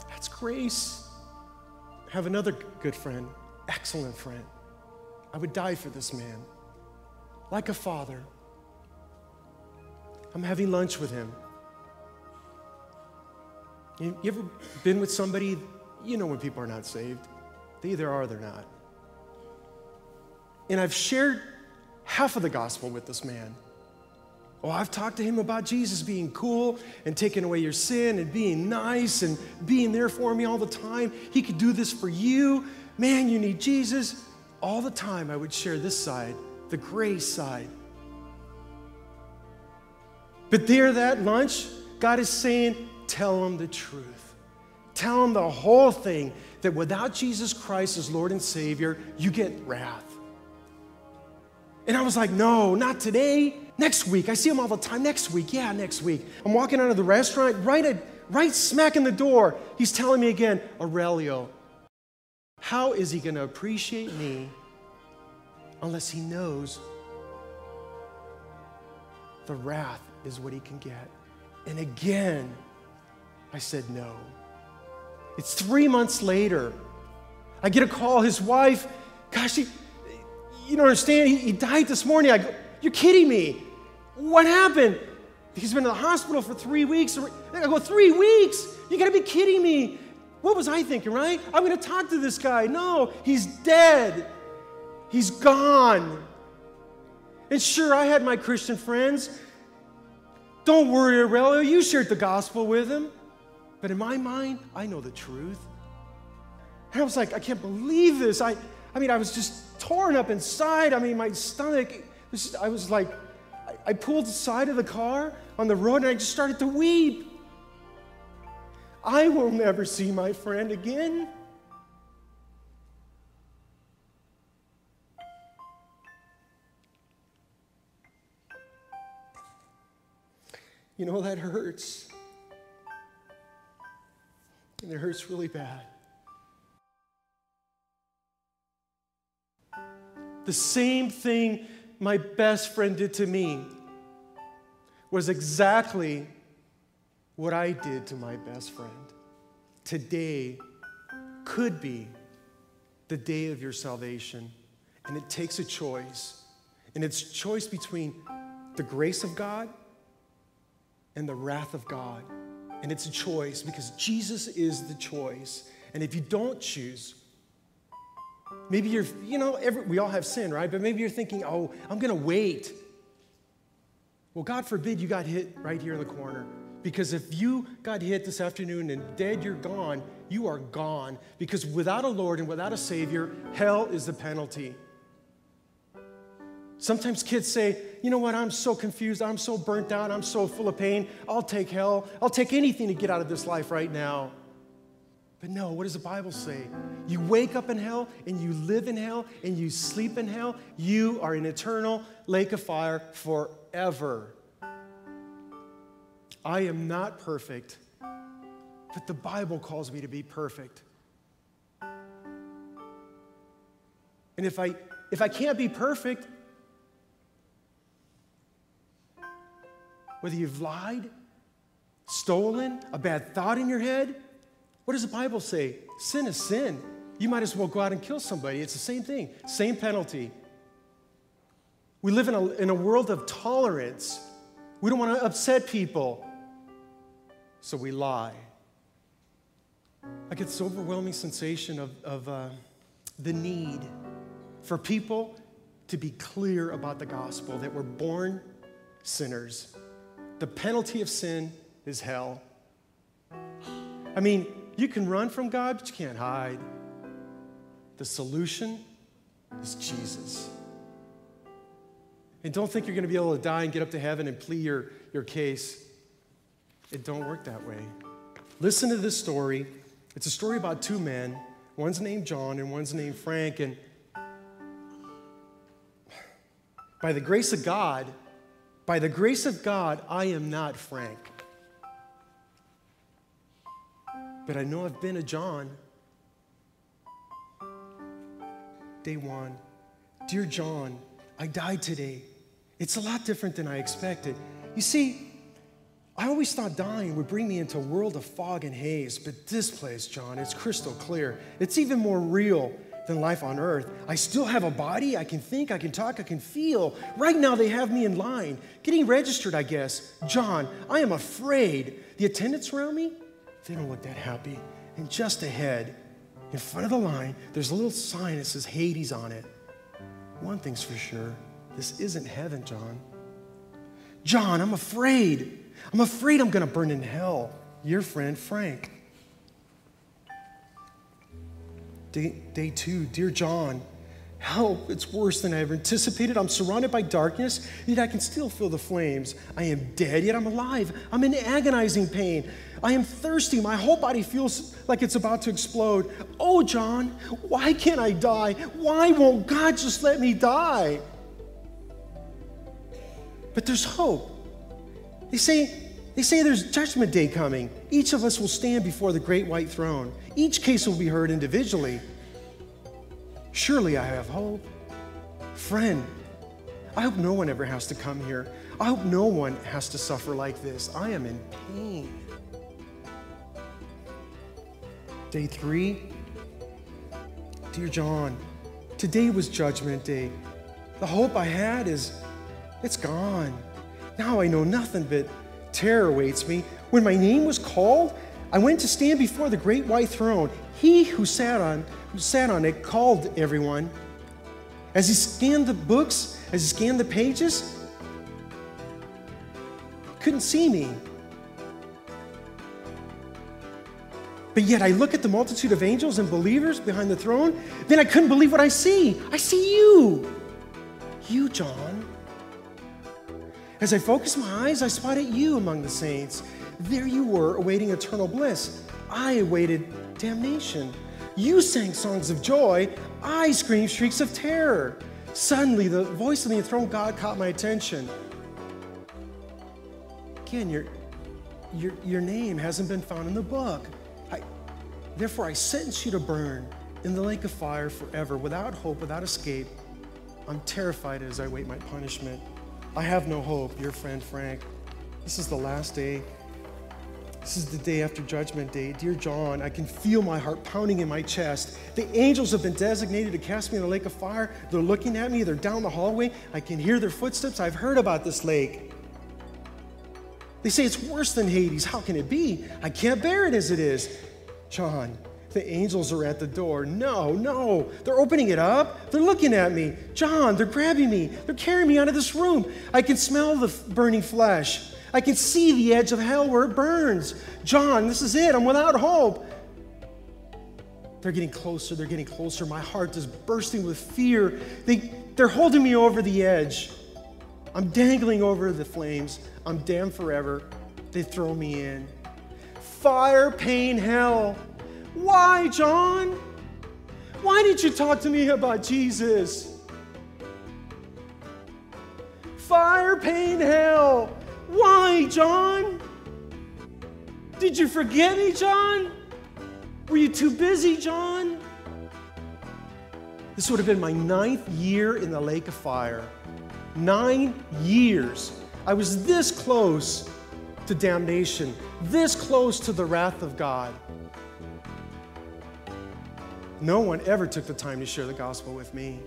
That's grace. I have another good friend, excellent friend. I would die for this man, like a father. I'm having lunch with him. You ever been with somebody, you know when people are not saved? They either are or they're not. And I've shared half of the gospel with this man. Oh, I've talked to him about Jesus being cool and taking away your sin and being nice and being there for me all the time. He could do this for you. Man, you need Jesus. All the time I would share this side, the grace side. But there, that lunch, God is saying, tell him the truth. Tell him the whole thing, that without Jesus Christ as Lord and Savior, you get wrath. And I was like, no, not today. Next week. I see him all the time. Next week. Yeah, next week. I'm walking out of the restaurant, right smack in the door. He's telling me again, Aurelio, how is he going to appreciate me unless he knows the wrath is what he can get? And again, I said no. It's 3 months later. I get a call. His wife, gosh, you don't understand. He died this morning. I go, you're kidding me. What happened? He's been in the hospital for 3 weeks. I go, 3 weeks? You gotta be kidding me. What was I thinking, right? I'm gonna talk to this guy. No, he's dead. He's gone. And sure, I had my Christian friends. Don't worry, Aurelio, you shared the gospel with him. But in my mind, I know the truth. And I was like, I can't believe this. I was just torn up inside. My stomach, I was like, I pulled the side of the car on the road and I just started to weep. I will never see my friend again. You know, that hurts. And it hurts really bad. The same thing my best friend did to me was exactly what I did to my best friend. Today could be the day of your salvation, and it takes a choice. And it's a choice between the grace of God and the wrath of God. And it's a choice because Jesus is the choice. And if you don't choose, maybe we all have sin, right? But maybe you're thinking, oh, I'm going to wait. Well, God forbid you got hit right here in the corner. Because if you got hit this afternoon and dead, you're gone, you are gone. Because without a Lord and without a Savior, hell is the penalty. Sometimes kids say, you know what, I'm so confused, I'm so burnt out, I'm so full of pain, I'll take hell, I'll take anything to get out of this life right now. But no, what does the Bible say? You wake up in hell, and you live in hell, and you sleep in hell. You are in eternal lake of fire forever. I am not perfect, but the Bible calls me to be perfect. And if I can't be perfect, whether you've lied, stolen, a bad thought in your head, what does the Bible say? Sin is sin. You might as well go out and kill somebody. It's the same thing, same penalty. We live in a world of tolerance. We don't want to upset people, so we lie. I get this overwhelming sensation of the need for people to be clear about the gospel, that we're born sinners. The penalty of sin is hell. You can run from God, but you can't hide. The solution is Jesus. And don't think you're going to be able to die and get up to heaven and plead your case. It don't work that way. Listen to this story. It's a story about two men. One's named John and one's named Frank. And by the grace of God, I am not Frank. But I know I've been a John. Day one. Dear John, I died today. It's a lot different than I expected. You see, I always thought dying would bring me into a world of fog and haze, but this place, John, it's crystal clear. It's even more real than life on earth. I still have a body. I can think, I can talk, I can feel. Right now, they have me in line, getting registered, I guess. John, I am afraid. The attendants around me, they don't look that happy. And just ahead, in front of the line, there's a little sign that says Hades on it. One thing's for sure, this isn't heaven, John. John, I'm afraid. I'm afraid I'm going to burn in hell. Your friend, Frank. Day 2, dear John, help, it's worse than I ever anticipated. I'm surrounded by darkness, yet I can still feel the flames. I am dead, yet I'm alive. I'm in agonizing pain. I am thirsty. My whole body feels like it's about to explode. Oh, John, why can't I die? Why won't God just let me die? But there's hope. They say there's judgment day coming. Each of us will stand before the great white throne. Each case will be heard individually. Surely I have hope. Friend, I hope no one ever has to come here. I hope no one has to suffer like this. I am in pain. Day 3, dear John, today was judgment day. The hope I had it's gone. Now I know nothing but terror awaits me. When my name was called, I went to stand before the great white throne. He who sat on it called everyone. As he scanned the books, as he scanned the pages, couldn't see me. But yet I look at the multitude of angels and believers behind the throne, then I couldn't believe what I see. I see you. You, John. As I focused my eyes, I spotted you among the saints. There you were, awaiting eternal bliss. I awaited damnation. You sang songs of joy. I screamed shrieks of terror. Suddenly, the voice of the enthroned God caught my attention. Again, your name hasn't been found in the book. Therefore, I sentence you to burn in the lake of fire forever, without hope, without escape. I'm terrified as I wait my punishment. I have no hope, your friend Frank. This is the last day. This is the day after Judgment Day. Dear John, I can feel my heart pounding in my chest. The angels have been designated to cast me in the lake of fire. They're looking at me. They're down the hallway. I can hear their footsteps. I've heard about this lake. They say it's worse than Hades. How can it be? I can't bear it as it is. John, the angels are at the door. No, they're opening it up. They're looking at me. John, they're grabbing me. They're carrying me out of this room. I can smell the burning flesh. I can see the edge of hell where it burns. John, this is it. I'm without hope. They're getting closer. They're getting closer. My heart is bursting with fear. They're holding me over the edge. I'm dangling over the flames. I'm damned forever. They throw me in. Fire, pain, hell. Why, John? Why did you talk to me about Jesus? Fire, pain, hell. Why, John? Did you forget me, John? Were you too busy, John? This would have been my 9th year in the lake of fire. 9 years. I was this close to damnation, this close to the wrath of God. No one ever took the time to share the gospel with me.